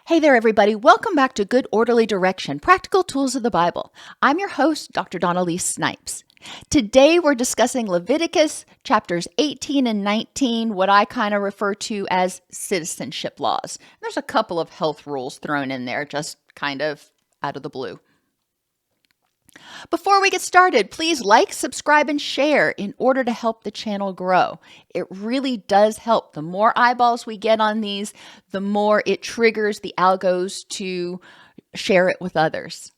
Hey there, everybody. Welcome back to Good Orderly Direction, Practical Tools of the Bible. I'm your host, Dr. Donna-Lee Snipes. Today, we're discussing Leviticus chapters 18 and 19, what I kind of refer to as citizenship laws. There's a couple of health rules thrown in there, just kind of out of the blue. Before we get started, please like, subscribe, and share in order to help the channel grow. It really does help. The more eyeballs we get on these, the more it triggers the algos to share it with others.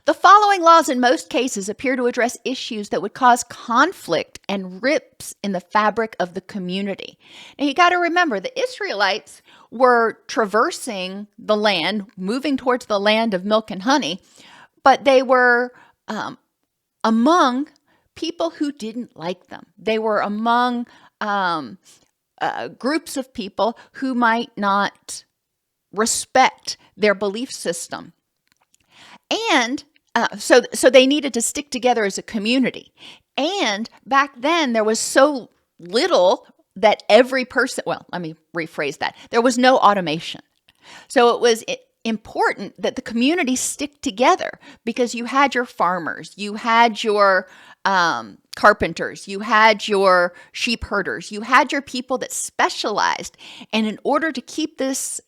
The following laws in most cases appear to address issues that would cause conflict and rips in the fabric of the community. Now you got to remember, the Israelites were traversing the land, moving towards the land of milk and honey, but they were among people who didn't like them. They were among groups of people who might not respect their belief system. And so they needed to stick together as a community. And back then, there was so little that every person, well, let me rephrase that. There was no automation. So it was important that the community stick together because you had your farmers, you had your carpenters, you had your sheep herders, you had your people that specialized. And in order to keep this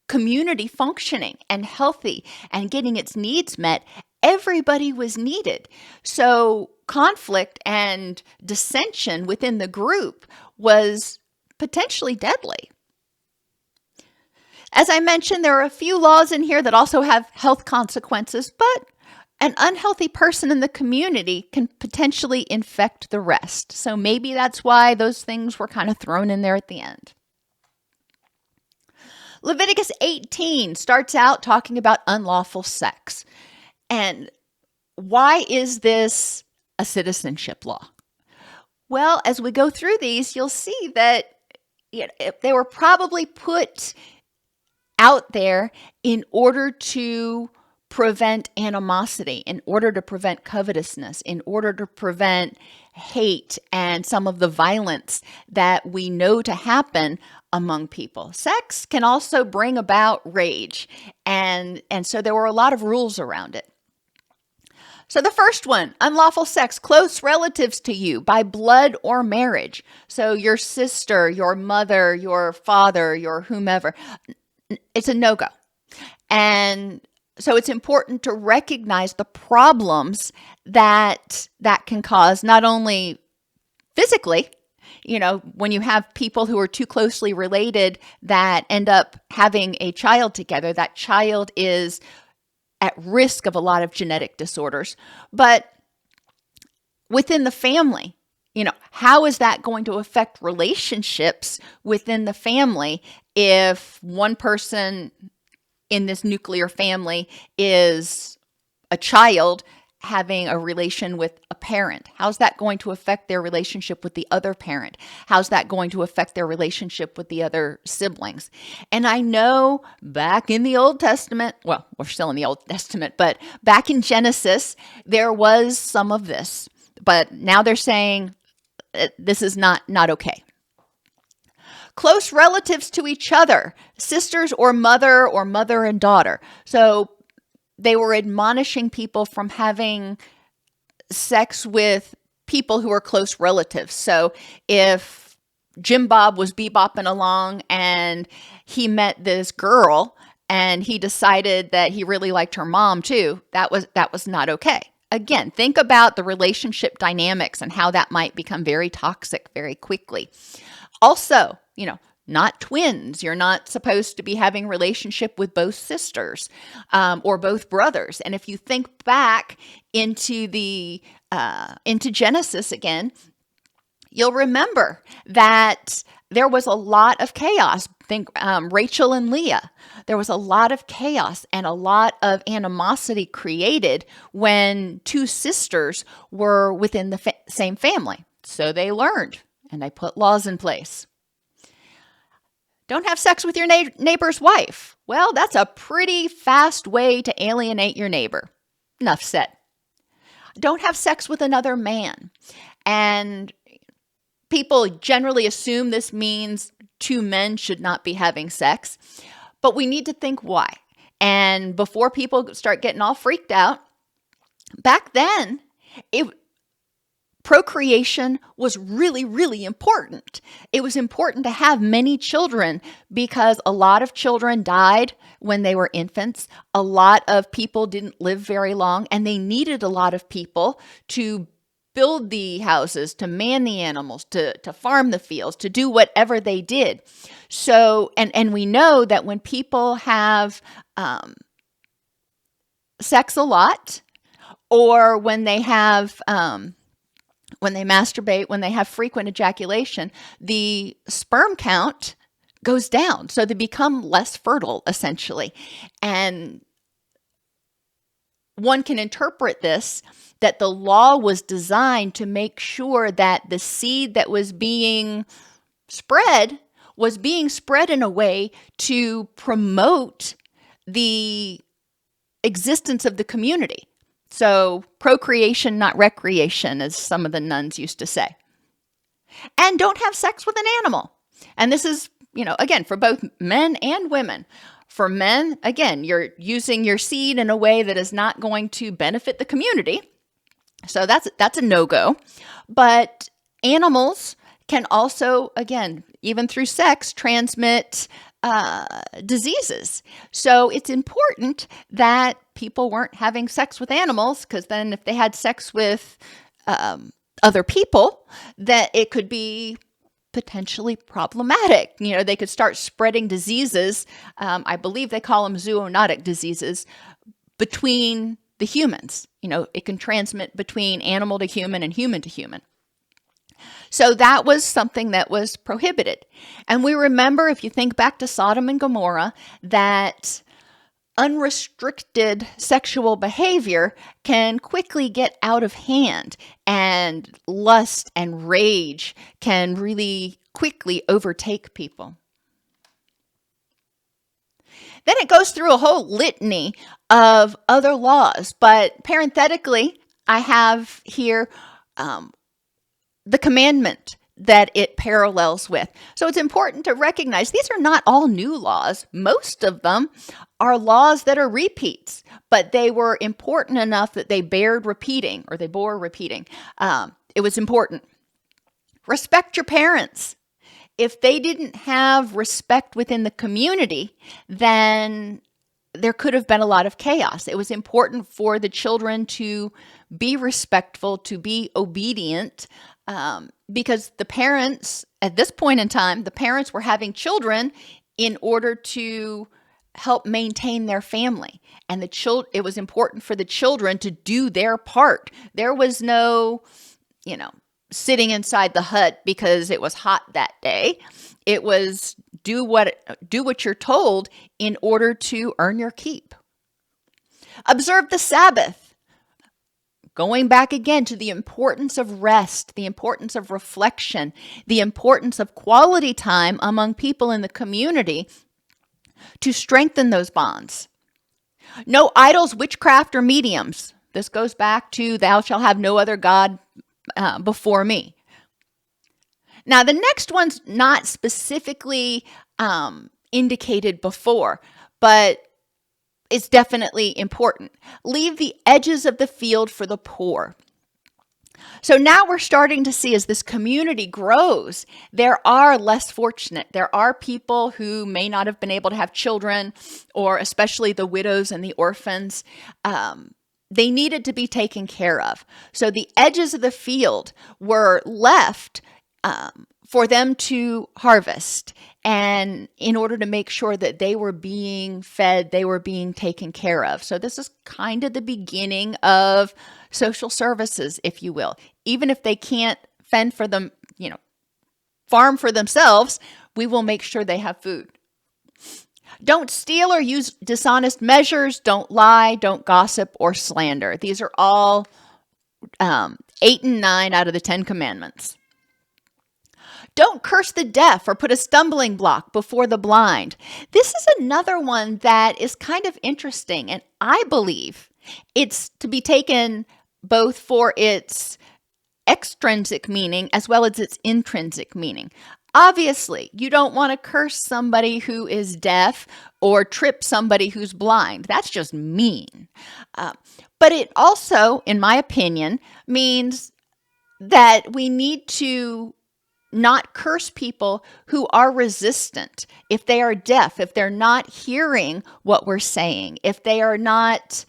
community functioning and healthy and getting its needs met, everybody was needed. So conflict and dissension within the group was potentially deadly. As I mentioned, there are a few laws in here that also have health consequences, but an unhealthy person in the community can potentially infect the rest. So maybe that's why those things were kind of thrown in there at the end. Leviticus 18 starts out talking about unlawful sex. And why is this a citizenship law? Well, as we go through these, you'll see that they were probably put out there in order to prevent animosity, in order to prevent covetousness, in order to prevent hate and some of the violence that we know to happen among people. Sex can also bring about rage, and so there were a lot of rules around it. So the first one, unlawful sex, close relatives to you by blood or marriage. So your sister, your mother, your father, your whomever, it's a no-go. And so it's important to recognize the problems that can cause, not only physically, when you have people who are too closely related that end up having a child together, that child is at risk of a lot of genetic disorders. But within the family, how is that going to affect relationships within the family if one person in this nuclear family is a child having a relation with a parent? How's that going to affect their relationship with the other parent? How's that going to affect their relationship with the other siblings? And I know back in the Old Testament, well, we're still in the Old Testament, but back in Genesis, there was some of this. But now they're saying this is not okay. Close relatives to each other, sisters or mother and daughter. So they were admonishing people from having sex with people who are close relatives. So if Jim Bob was bebopping along and he met this girl and he decided that he really liked her mom too, that was not okay. Again, think about the relationship dynamics and how that might become very toxic very quickly. Also, not twins. You're not supposed to be having a relationship with both sisters or both brothers. And if you think back into Genesis again, you'll remember that there was a lot of chaos. Think Rachel and Leah. There was a lot of chaos and a lot of animosity created when two sisters were within the same family. So they learned and they put laws in place. Don't have sex with your neighbor's wife. Well, that's a pretty fast way to alienate your neighbor. Enough said. Don't have sex with another man. And People generally assume this means two men should not be having sex, but we need to think why. And before people start getting all freaked out, back then, procreation was really, really important. It was important to have many children because a lot of children died when they were infants. A lot of people didn't live very long, and they needed a lot of people to build the houses, to man the animals, to farm the fields, to do whatever they did. So, and we know that when people have sex a lot, or when they have when they masturbate, when they have frequent ejaculation, the sperm count goes down. So they become less fertile, essentially. And one can interpret this that the law was designed to make sure that the seed that was being spread in a way to promote the existence of the community. So procreation, not recreation, as some of the nuns used to say. And don't have sex with an animal. And this is, again, for both men and women. For men, again, you're using your seed in a way that is not going to benefit the community. So that's a no-go. But animals can also, again, even through sex, transmit diseases. So it's important that people weren't having sex with animals, because then if they had sex with other people, that it could be potentially problematic. They could start spreading diseases. I believe they call them zoonotic diseases between the humans. It can transmit between animal to human and human to human. So that was something that was prohibited. And we remember, if you think back to Sodom and Gomorrah, that unrestricted sexual behavior can quickly get out of hand, and lust and rage can really quickly overtake people. Then it goes through a whole litany of other laws, but parenthetically, I have here the commandment that it parallels with. So it's important to recognize these are not all new laws. Most of them are laws that are repeats, but they were important enough that they bore repeating. It was important. Respect your parents. If they didn't have respect within the community, then there could have been a lot of chaos. It was important for the children to be respectful, to be obedient, because the parents, at this point in time, the parents were having children in order to help maintain their family. And it was important for the children to do their part. There was no, sitting inside the hut because it was hot that day. It was do what you're told in order to earn your keep. Observe the Sabbath. Going back again to the importance of rest, the importance of reflection, the importance of quality time among people in the community to strengthen those bonds. No idols, witchcraft, or mediums. This goes back to thou shalt have no other God before me. Now, the next one's not specifically indicated before, but it's definitely important. Leave the edges of the field for the poor. So now we're starting to see, as this community grows, there are less fortunate. There are people who may not have been able to have children, or especially the widows and the orphans. They needed to be taken care of. So the edges of the field were left for them to harvest, and in order to make sure that they were being fed, they were being taken care of. So this is kind of the beginning of social services, if you will. Even if they can't fend for them, farm for themselves, we will make sure they have food. Don't steal or use dishonest measures. Don't lie. Don't gossip or slander. These are all 8 and 9 out of the 10 commandments. Don't curse the deaf or put a stumbling block before the blind. This is another one that is kind of interesting, and I believe it's to be taken both for its extrinsic meaning as well as its intrinsic meaning. Obviously, you don't want to curse somebody who is deaf or trip somebody who's blind. That's just mean. But it also, in my opinion, means that we need to not curse people who are resistant. If they are deaf, if they're not hearing what we're saying, if they are not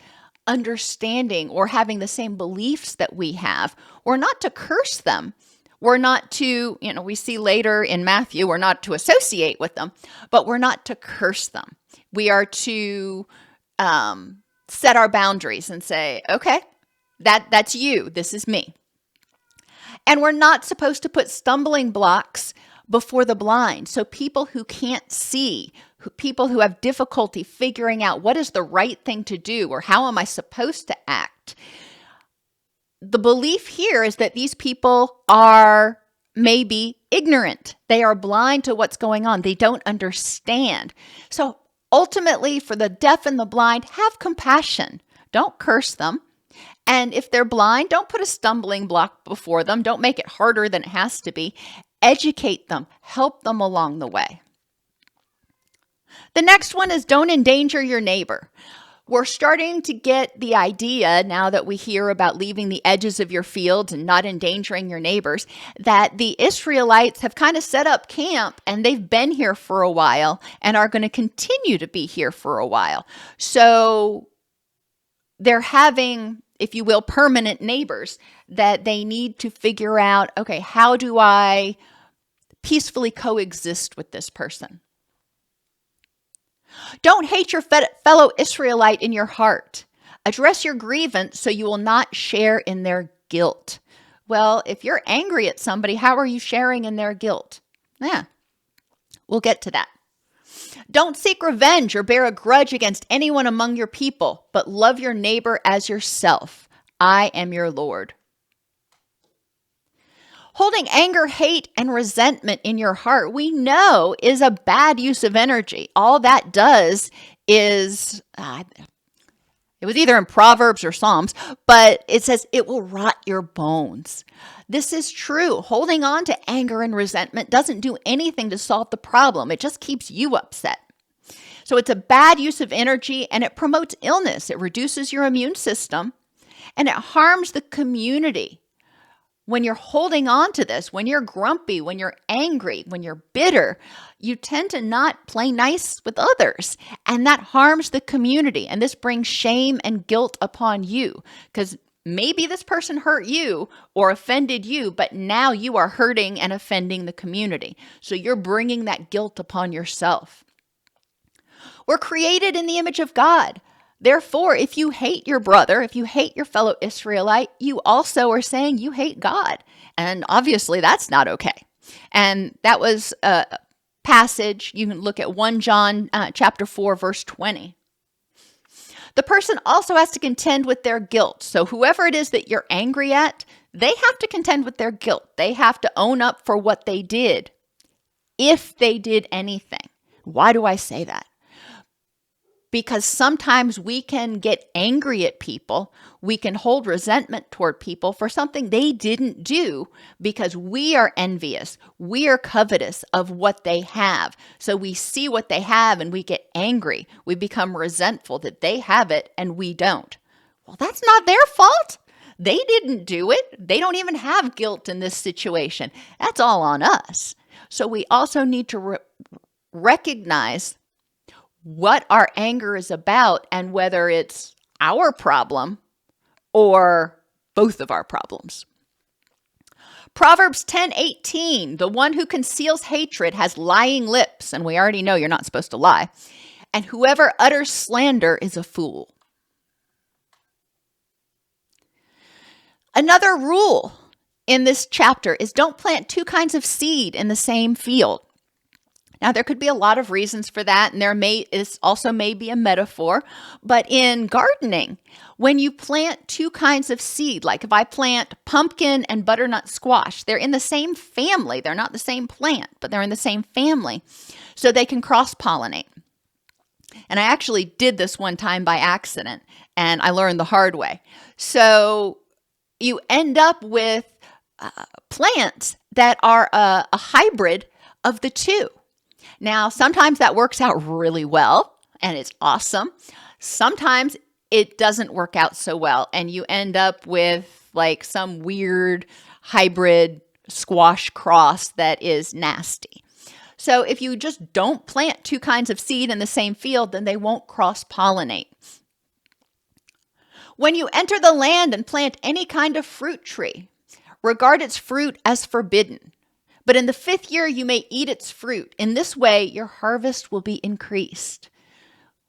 understanding or having the same beliefs that we have, we're not to curse them. We're not to, we see later in Matthew, we're not to associate with them, but we're not to curse them. We are to set our boundaries and say, okay, that's you, this is me. And we're not supposed to put stumbling blocks before the blind. So people who can't see, people who have difficulty figuring out what is the right thing to do or how am I supposed to act. The belief here is that these people are maybe ignorant. They are blind to what's going on. They don't understand. So ultimately, for the deaf and the blind, have compassion. Don't curse them. And if they're blind, don't put a stumbling block before them. Don't make it harder than it has to be. Educate them. Help them along the way. The next one is don't endanger your neighbor. We're starting to get the idea, now that we hear about leaving the edges of your fields and not endangering your neighbors, that the Israelites have kind of set up camp and they've been here for a while and are going to continue to be here for a while. So they're having, if you will, permanent neighbors that they need to figure out, okay, how do I peacefully coexist with this person? Don't hate your fellow Israelite in your heart. Address your grievance so you will not share in their guilt. Well, if you're angry at somebody, how are you sharing in their guilt? Yeah, we'll get to that. Don't seek revenge or bear a grudge against anyone among your people, but love your neighbor as yourself. I am your Lord. Holding anger, hate, and resentment in your heart, we know is a bad use of energy. All that does is, it was either in Proverbs or Psalms, but it says it will rot your bones. This is true. Holding on to anger and resentment doesn't do anything to solve the problem. It just keeps you upset. So it's a bad use of energy and it promotes illness. It reduces your immune system and it harms the community. When you're holding on to this, when you're grumpy, when you're angry, when you're bitter, you tend to not play nice with others. And that harms the community. And this brings shame and guilt upon you because maybe this person hurt you or offended you, but now you are hurting and offending the community. So you're bringing that guilt upon yourself. We're created in the image of God. Therefore, if you hate your brother, if you hate your fellow Israelite, you also are saying you hate God. And obviously that's not okay. And that was a passage. You can look at 1 John chapter 4, verse 20. The person also has to contend with their guilt. So whoever it is that you're angry at, they have to contend with their guilt. They have to own up for what they did, if they did anything. Why do I say that? Because sometimes we can get angry at people. We can hold resentment toward people for something they didn't do because we are envious. We are covetous of what they have. So we see what they have and we get angry. We become resentful that they have it and we don't. Well, that's not their fault. They didn't do it. They don't even have guilt in this situation. That's all on us. So we also need to recognize what our anger is about and whether it's our problem or both of our problems. Proverbs 10:18, the one who conceals hatred has lying lips, and we already know you're not supposed to lie, and whoever utters slander is a fool. Another rule in this chapter is don't plant two kinds of seed in the same field. Now, there could be a lot of reasons for that, and there is also maybe a metaphor. But in gardening, when you plant two kinds of seed, like if I plant pumpkin and butternut squash, they're in the same family. They're not the same plant, but they're in the same family, so they can cross-pollinate. And I actually did this one time by accident, and I learned the hard way. So you end up with plants that are a hybrid of the two. Now, sometimes that works out really well and it's awesome. Sometimes it doesn't work out so well and you end up with like some weird hybrid squash cross that is nasty. So if you just don't plant two kinds of seed in the same field, then they won't cross-pollinate. When you enter the land and plant any kind of fruit tree, regard its fruit as forbidden. But in the 5th year you may eat its fruit. In this way your harvest will be increased.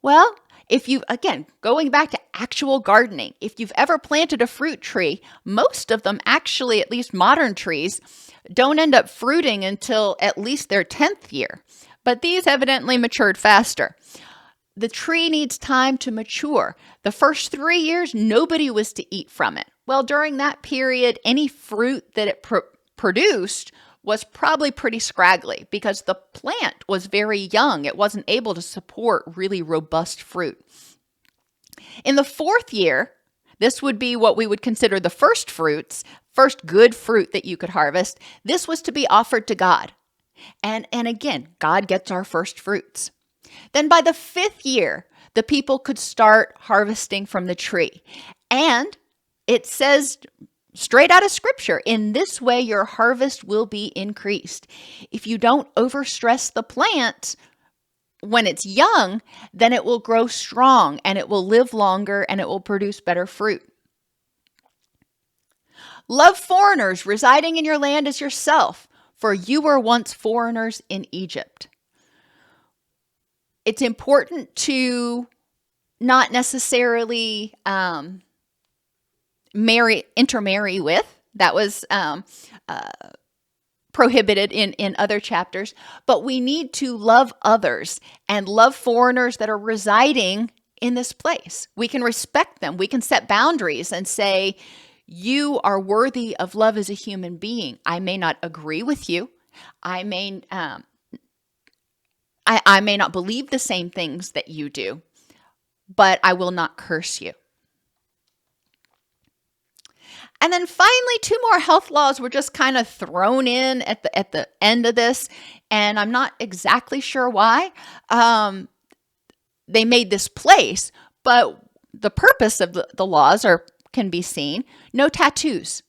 Well, if you, again, going back to actual gardening, if you've ever planted a fruit tree, most of them actually, at least modern trees, don't end up fruiting until at least their 10th year. But these evidently matured faster. The tree needs time to mature. The first 3 years, nobody was to eat from it. Well, during that period, any fruit that it produced was probably pretty scraggly because the plant was very young. It wasn't able to support really robust fruit. In the 4th year, this would be what we would consider the first fruits, first good fruit that you could harvest. This was to be offered to God. And again, God gets our first fruits. Then by the 5th year, the people could start harvesting from the tree. And it says straight out of scripture, in this way your harvest will be increased. If you don't overstress the plant when it's young, then it will grow strong and it will live longer and it will produce better fruit. Love foreigners residing in your land as yourself, for you were once foreigners in Egypt. It's important to not necessarily intermarry with. That was prohibited in other chapters. But we need to love others and love foreigners that are residing in this place. We can respect them. We can set boundaries and say, you are worthy of love as a human being. I may not agree with you. I may not believe the same things that you do, but I will not curse you. And then finally, 2 more health laws were just kind of thrown in at the end of this, and I'm not exactly sure why they made this place, but the purpose of the laws can be seen. No tattoos.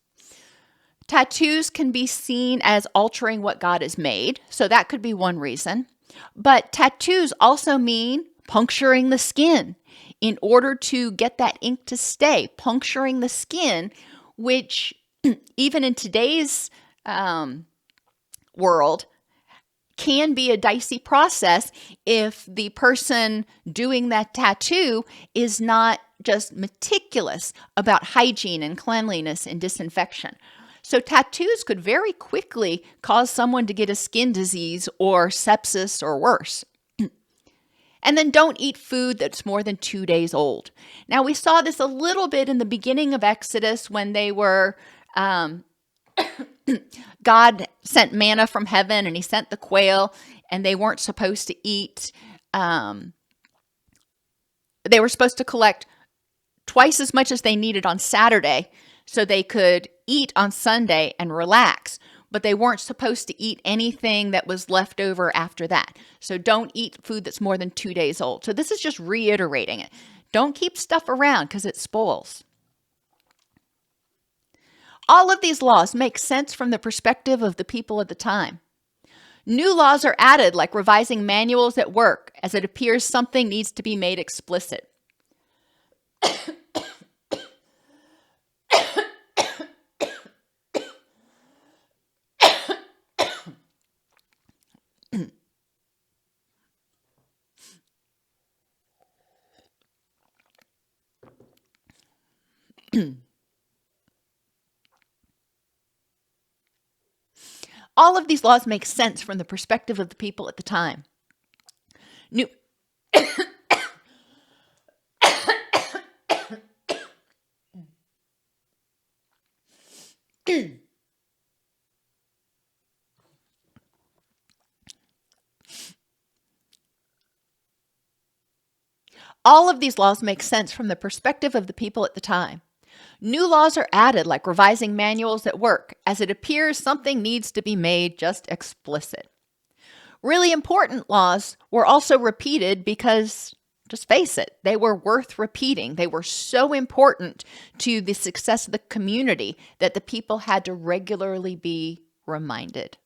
Tattoos can be seen as altering what God has made, so that could be one reason. But tattoos also mean puncturing the skin in order to get that ink to stay, puncturing the skin, which even in today's world can be a dicey process if the person doing that tattoo is not just meticulous about hygiene and cleanliness and disinfection. So tattoos could very quickly cause someone to get a skin disease or sepsis or worse. And then don't eat food that's more than 2 days old. Now, we saw this a little bit in the beginning of Exodus when they were, God sent manna from heaven and he sent the quail and they weren't supposed to eat. They were supposed to collect twice as much as they needed on Saturday so they could eat on Sunday and relax. But they weren't supposed to eat anything that was left over after that. So don't eat food that's more than 2 days old. So this is just reiterating it. Don't keep stuff around because it spoils. All of these laws make sense from the perspective of the people at the time. New laws are added, like revising manuals at work, as it appears something needs to be made explicit. All of these laws make sense from the perspective of the people at the time. New All of these laws make sense from the perspective of the people at the time. New laws are added, like revising manuals at work, as it appears something needs to be made just explicit. Really important laws were also repeated because, just face it, they were worth repeating. They were so important to the success of the community that the people had to regularly be reminded.